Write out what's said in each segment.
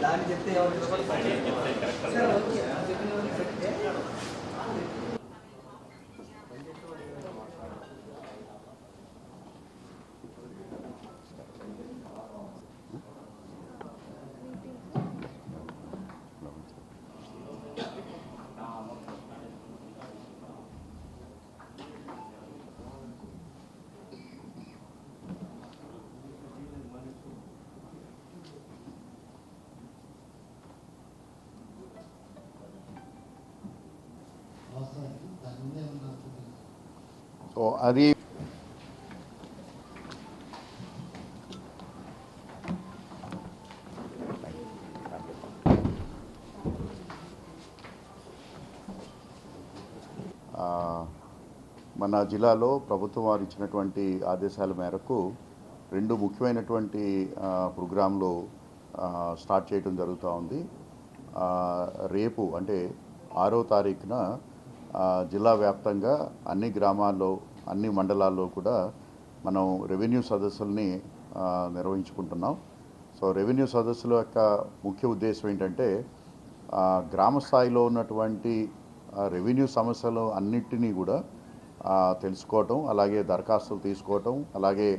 దాన్ని చెప్తే సో అది మన జిల్లాలో ప్రభుత్వం వారు ఇచ్చినటువంటి ఆదేశాల మేరకు రెండు ముఖ్యమైనటువంటి ప్రోగ్రాంలు స్టార్ట్ చేయడం జరుగుతూ ఉంది. రేపు అంటే 6వ తారీఖున జిల్లా వ్యాప్తంగా అన్ని గ్రామాల్లో అన్ని మండలాల్లో కూడా మనం రెవెన్యూ సదస్సుల్ని నిర్వహించుకుంటున్నాం. సో రెవెన్యూ సదస్సుల యొక్క ముఖ్య ఉద్దేశం ఏంటంటే గ్రామ స్థాయిలో ఉన్నటువంటి రెవెన్యూ సమస్యలు అన్నిటినీ కూడా తెలుసుకోవటం, అలాగే దరఖాస్తులు తీసుకోవటం, అలాగే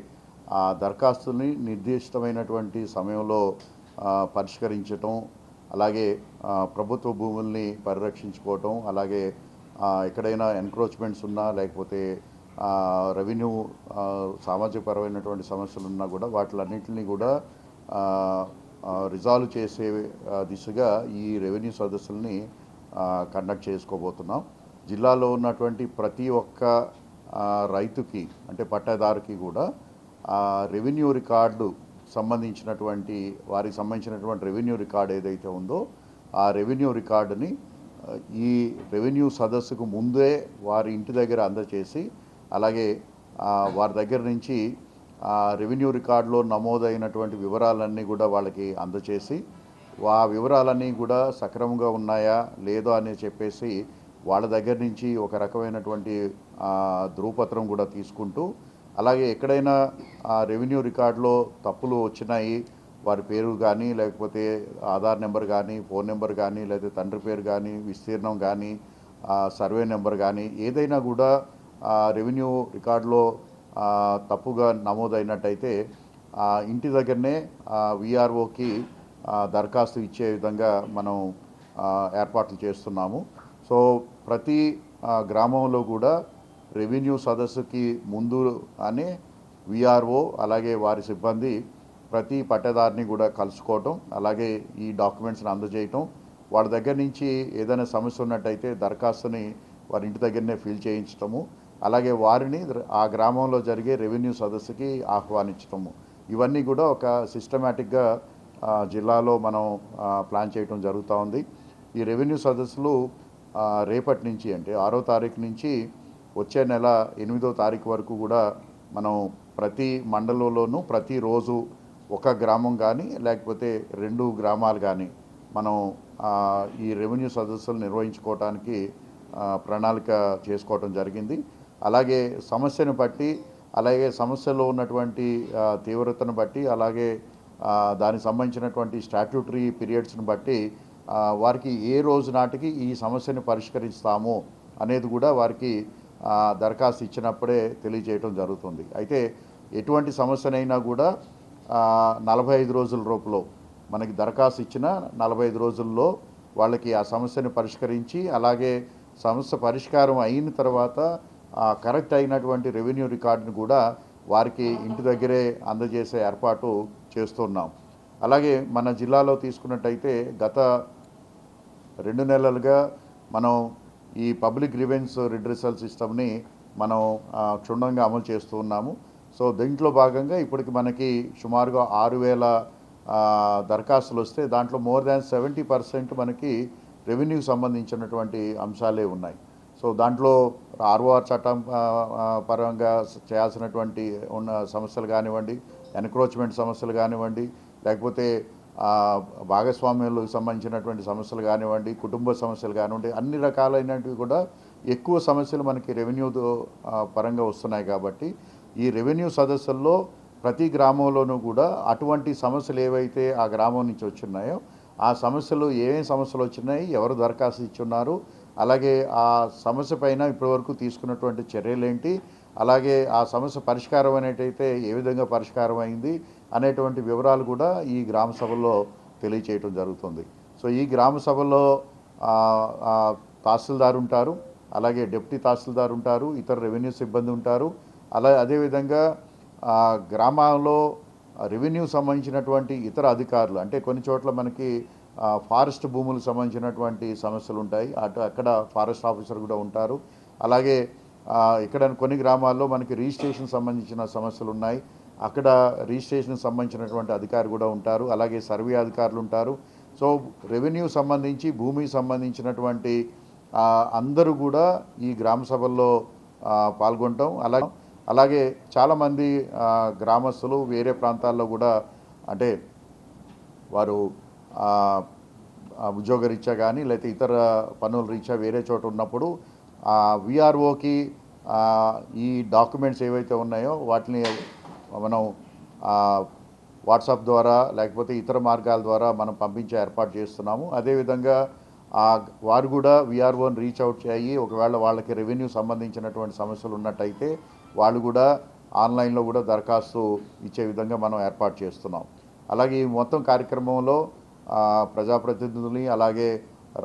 ఆ దరఖాస్తుని నిర్దిష్టమైనటువంటి సమయంలో పరిష్కరించటం, అలాగే ప్రభుత్వ భూముల్ని పరిరక్షించుకోవటం, అలాగే ఎక్కడైనా ఎన్క్రోచ్మెంట్స్ ఉన్నా లేకపోతే రెవెన్యూ సామాజికపరమైనటువంటి సమస్యలు ఉన్నా కూడా వాటిలన్నింటినీ కూడా రిజాల్వ్ చేసే దిశగా ఈ రెవెన్యూ సదస్సుల్ని కండక్ట్ చేసుకోబోతున్నాం. జిల్లాలో ఉన్నటువంటి ప్రతి ఒక్క రైతుకి అంటే పట్టాదారుకి కూడా రెవెన్యూ రికార్డు సంబంధించినటువంటి వారికి సంబంధించినటువంటి రెవెన్యూ రికార్డు ఏదైతే ఉందో ఆ రెవెన్యూ రికార్డుని ఈ రెవెన్యూ సదస్సుకు ముందే వారి ఇంటి దగ్గర అందజేసి, అలాగే వారి దగ్గర నుంచి రెవెన్యూ రికార్డులో నమోదైనటువంటి వివరాలన్నీ కూడా వాళ్ళకి అందజేసి ఆ వివరాలన్నీ కూడా సక్రమంగా ఉన్నాయా లేదో అని చెప్పేసి వాళ్ళ దగ్గర నుంచి ఒక రకమైనటువంటి ధృవపత్రం కూడా తీసుకుంటూ, అలాగే ఎక్కడైనా రెవెన్యూ రికార్డులో తప్పులు వచ్చినాయి, వారి పేరు కానీ లేకపోతే ఆధార్ నెంబర్ కానీ ఫోన్ నెంబర్ కానీ లేకపోతే తండ్రి పేరు కానీ విస్తీర్ణం కానీ సర్వే నెంబర్ కానీ ఏదైనా కూడా రెవెన్యూ రికార్డులో తప్పుగా నమోదైనట్టయితే ఇంటి దగ్గరనే విఆర్ఓకి దరఖాస్తు ఇచ్చే విధంగా మనం ఏర్పాట్లు చేస్తున్నాము. సో ప్రతి గ్రామంలో కూడా రెవెన్యూ సదస్సుకి ముందు అనే విఆర్ఓ అలాగే వారి సిబ్బంది ప్రతి పట్టదారిని కూడా కలుసుకోవటం, అలాగే ఈ డాక్యుమెంట్స్ని అందజేయటం, వాళ్ళ దగ్గర నుంచి ఏదైనా సమస్య ఉన్నట్టయితే దరఖాస్తుని వారి ఇంటి దగ్గరనే ఫిల్ చేయించటము, అలాగే వారిని ఆ గ్రామంలో జరిగే రెవెన్యూ సదస్సుకి ఆహ్వానించటము, ఇవన్నీ కూడా ఒక సిస్టమేటిక్గా జిల్లాలో మనం ప్లాన్ చేయటం జరుగుతూ ఉంది. ఈ రెవెన్యూ సదస్సులు రేపటి నుంచి అంటే 6వ తారీఖు నుంచి వచ్చే నెల 8వ తారీఖు వరకు కూడా మనం ప్రతి మండలంలోనూ ప్రతిరోజు ఒక గ్రామం కానీ లేకపోతే 2 గ్రామాలు కానీ మనం ఈ రెవెన్యూ సదస్సులు నిర్వహించుకోవడానికి ప్రణాళిక చేసుకోవటం జరిగింది. అలాగే సమస్యను బట్టి, అలాగే సమస్యలో ఉన్నటువంటి తీవ్రతను బట్టి, అలాగే దానికి సంబంధించినటువంటి స్టాట్యూటరీ పీరియడ్స్ని బట్టి వారికి ఏ రోజు నాటికి ఈ సమస్యను పరిష్కరిస్తాము అనేది కూడా వారికి దరఖాస్తు ఇచ్చినప్పుడే తెలియజేయడం జరుగుతుంది. అయితే ఎటువంటి సమస్యనైనా కూడా 45 రోజుల లోపులో మనకి దరఖాస్తు ఇచ్చిన 45 రోజుల్లో వాళ్ళకి ఆ సమస్యను పరిష్కరించి, అలాగే సమస్య పరిష్కారం అయిన తర్వాత కరెక్ట్ అయినటువంటి రెవెన్యూ రికార్డును కూడా వారికి ఇంటి దగ్గరే అందజేసే ఏర్పాటు చేస్తున్నాం. అలాగే మన జిల్లాలో తీసుకున్నట్టయితే గత 2 నెలలుగా మనం ఈ పబ్లిక్ గ్రీవెన్స్ రిడ్రెసల్ సిస్టమ్ని మనం క్షుణ్ణంగా అమలు చేస్తూ ఉన్నాము. సో దీంట్లో భాగంగా ఇప్పటికి మనకి సుమారుగా 6,000 దరఖాస్తులు వస్తే దాంట్లో మోర్ దాన్ 70% మనకి రెవెన్యూకి సంబంధించినటువంటి అంశాలే ఉన్నాయి. సో దాంట్లో ఆర్ఓఆర్ చట్టం పరంగా చేయాల్సినటువంటి ఉన్న సమస్యలు కానివ్వండి, ఎన్క్రోచ్మెంట్ సమస్యలు కానివ్వండి, లేకపోతే భాగస్వామ్యాలకు సంబంధించినటువంటి సమస్యలు కానివ్వండి, కుటుంబ సమస్యలు కానివ్వండి, అన్ని రకాలైనవి కూడా ఎక్కువ సమస్యలు మనకి రెవెన్యూ పరంగా వస్తున్నాయి. కాబట్టి ఈ రెవెన్యూ సదస్సుల్లో ప్రతి గ్రామంలోనూ కూడా అటువంటి సమస్యలు ఏవైతే ఆ గ్రామం నుంచి వచ్చున్నాయో ఆ సమస్యలు ఏమేమి సమస్యలు వచ్చినాయి, ఎవరు దరఖాస్తు ఇచ్చున్నారు, అలాగే ఆ సమస్య పైన ఇప్పటివరకు తీసుకున్నటువంటి చర్యలేంటి, అలాగే ఆ సమస్య పరిష్కారం అనేటైతే ఏ విధంగా పరిష్కారం అయింది అనేటువంటి వివరాలు కూడా ఈ గ్రామ సభల్లో తెలియచేయటం జరుగుతుంది. సో ఈ గ్రామ సభలో తహసీల్దార్ ఉంటారు, అలాగే డిప్యూటీ తహసీల్దార్ ఉంటారు, ఇతర రెవెన్యూ సిబ్బంది ఉంటారు. అదేవిధంగా గ్రామాల్లో రెవెన్యూ సంబంధించినటువంటి ఇతర అధికారులు, అంటే కొన్ని చోట్ల మనకి ఫారెస్ట్ భూములకు సంబంధించినటువంటి సమస్యలు ఉంటాయి, అక్కడ ఫారెస్ట్ ఆఫీసర్ కూడా ఉంటారు. అలాగే ఇక్కడ కొన్ని గ్రామాల్లో మనకి రిజిస్ట్రేషన్ సంబంధించిన సమస్యలు ఉన్నాయి, అక్కడ రిజిస్ట్రేషన్కి సంబంధించినటువంటి అధికారి కూడా ఉంటారు, అలాగే సర్వే అధికారులు ఉంటారు. సో రెవెన్యూ సంబంధించి భూమికి సంబంధించినటువంటి అందరూ కూడా ఈ గ్రామ సభల్లో పాల్గొంటాం. అలాగే చాలామంది గ్రామస్తులు వేరే ప్రాంతాల్లో కూడా, అంటే వారు ఉద్యోగ రీత్యా కానీ లేకపోతే ఇతర పనుల రీత్యా వేరే చోట ఉన్నప్పుడు విఆర్ఓకి ఈ డాక్యుమెంట్స్ ఏవైతే ఉన్నాయో వాటిని మనం వాట్సాప్ ద్వారా లేకపోతే ఇతర మార్గాల ద్వారా మనం పంపించే ఏర్పాటు చేస్తున్నాము. అదేవిధంగా వారు కూడా విఆర్ఓని రీచ్ అవుట్ చేయి, ఒకవేళ వాళ్ళకి రెవెన్యూ సంబంధించినటువంటి సమస్యలు ఉన్నట్టయితే వాళ్ళు కూడా ఆన్లైన్లో కూడా దరఖాస్తు ఇచ్చే విధంగా మనం ఏర్పాటు చేస్తున్నాం. అలాగే ఈ మొత్తం కార్యక్రమంలో ప్రజాప్రతినిధుల్ని, అలాగే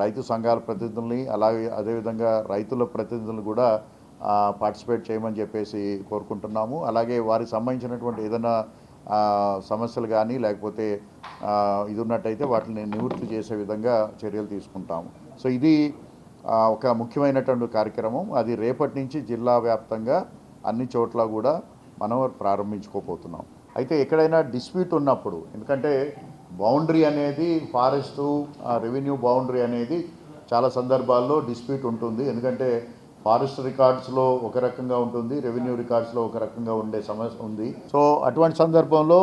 రైతు సంఘాల ప్రతినిధుల్ని, అలాగే అదేవిధంగా రైతుల ప్రతినిధులను కూడా పార్టిసిపేట్ చేయమని చెప్పేసి కోరుకుంటున్నాము. అలాగే వారికి సంబంధించినటువంటి ఏదైనా సమస్యలు కానీ లేకపోతే ఇది ఉన్నట్టయితే వాటిని నివృత్తి చేసే విధంగా చర్యలు తీసుకుంటాము. సో ఇది ఒక ముఖ్యమైనటువంటి కార్యక్రమం. అది రేపటి నుంచి జిల్లా వ్యాప్తంగా అన్ని చోట్ల కూడా మనం ప్రారంభించుకోబోతున్నాం. అయితే ఎక్కడైనా డిస్ప్యూట్ ఉన్నప్పుడు, ఎందుకంటే బౌండరీ అనేది ఫారెస్టు రెవెన్యూ బౌండరీ అనేది చాలా సందర్భాల్లో డిస్ప్యూట్ ఉంటుంది. ఎందుకంటే ఫారెస్ట్ రికార్డ్స్లో ఒక రకంగా ఉంటుంది, రెవెన్యూ రికార్డ్స్లో ఒక రకంగా ఉండే సమస్య ఉంది. సో అటువంటి సందర్భంలో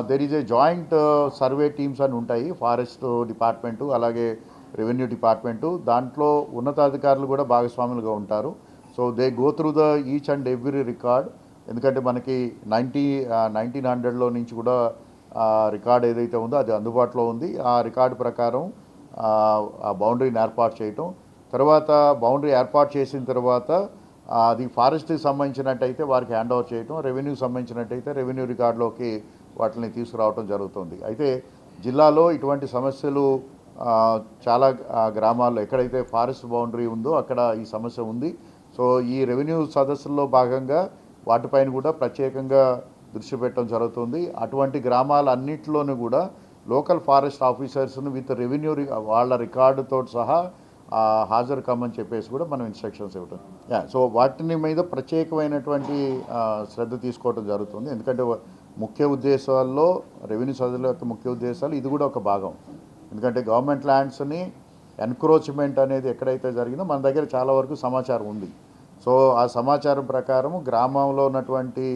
there is a joint survey teams అని ఉంటాయి, ఫారెస్ట్ డిపార్ట్మెంటు అలాగే రెవెన్యూ డిపార్ట్మెంటు. దాంట్లో ఉన్నతాధికారులు కూడా భాగస్వాములుగా ఉంటారు. So they go through the each and every record. ఎందుకంటే మనకి 1900లో నుంచి కూడా రికార్డ్ ఏదైతే ఉందో అది అందుబాటులో ఉంది. ఆ రికార్డు ప్రకారం ఆ బౌండరీని ఏర్పాటు చేయటం, తర్వాత బౌండరీ ఏర్పాటు చేసిన తర్వాత అది ఫారెస్ట్కి సంబంధించినట్టయితే వారికి హ్యాండ్ ఓవర్ చేయటం, రెవెన్యూకి సంబంధించినట్టయితే రెవెన్యూ రికార్డులోకి వాటిని తీసుకురావడం జరుగుతుంది. అయితే జిల్లాలో ఇటువంటి సమస్యలు చాలా గ్రామాల్లో ఎక్కడైతే ఫారెస్ట్ బౌండరీ ఉందో అక్కడ ఈ సమస్య ఉంది. సో ఈ రెవెన్యూ సదస్సుల్లో భాగంగా వాటిపైన కూడా ప్రత్యేకంగా దృష్టి పెట్టడం జరుగుతుంది. అటువంటి గ్రామాలన్నింటిలోనూ కూడా లోకల్ ఫారెస్ట్ ఆఫీసర్స్ను విత్ రెవెన్యూ వాళ్ళ రికార్డుతో సహా హాజరు కమ్మని చెప్పేసి కూడా మనం ఇన్స్ట్రక్షన్స్ ఇవ్వటం. సో వాటిని మీద ప్రత్యేకమైనటువంటి శ్రద్ధ తీసుకోవడం జరుగుతుంది. ఎందుకంటే ముఖ్య ఉద్దేశాల్లో రెవెన్యూ సదస్సుల యొక్క ముఖ్య ఉద్దేశాలు ఇది కూడా ఒక భాగం. ఎందుకంటే గవర్నమెంట్ ల్యాండ్స్ని ఎన్క్రోచ్మెంట్ అనేది ఎక్కడైతే జరిగిందో మన దగ్గర చాలా వరకు సమాచారం ఉంది. సో ఆ సమాచారం ప్రకారం గ్రామంలో ఉన్నటువంటి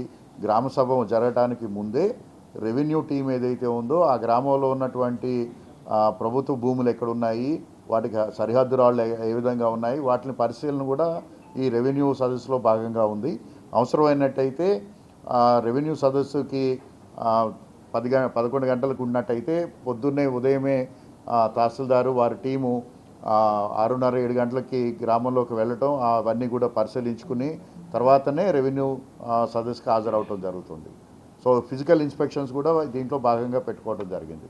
గ్రామ సభ జరగడానికి ముందే రెవెన్యూ టీం ఏదైతే ఉందో ఆ గ్రామంలో ఉన్నటువంటి ప్రభుత్వ భూములు ఎక్కడున్నాయి, వాటికి సరిహద్దు రాళ్ళు ఏ విధంగా ఉన్నాయి, వాటిని పరిశీలన కూడా ఈ రెవెన్యూ సదస్సులో భాగంగా ఉంది. అవసరమైనట్టయితే రెవెన్యూ సదస్సుకి 11 గంటలకు ఉన్నట్టయితే పొద్దున్నే ఉదయమే తహసీల్దారు వారి టీము 6:30 7 గంటలకి గ్రామంలోకి వెళ్ళటం, అవన్నీ కూడా పరిశీలించుకుని తర్వాతనే రెవెన్యూ సదస్సుకి హాజరవటం జరుగుతుంది. సో ఫిజికల్ ఇన్స్పెక్షన్స్ కూడా దీంట్లో భాగంగా పెట్టుకోవడం జరిగింది.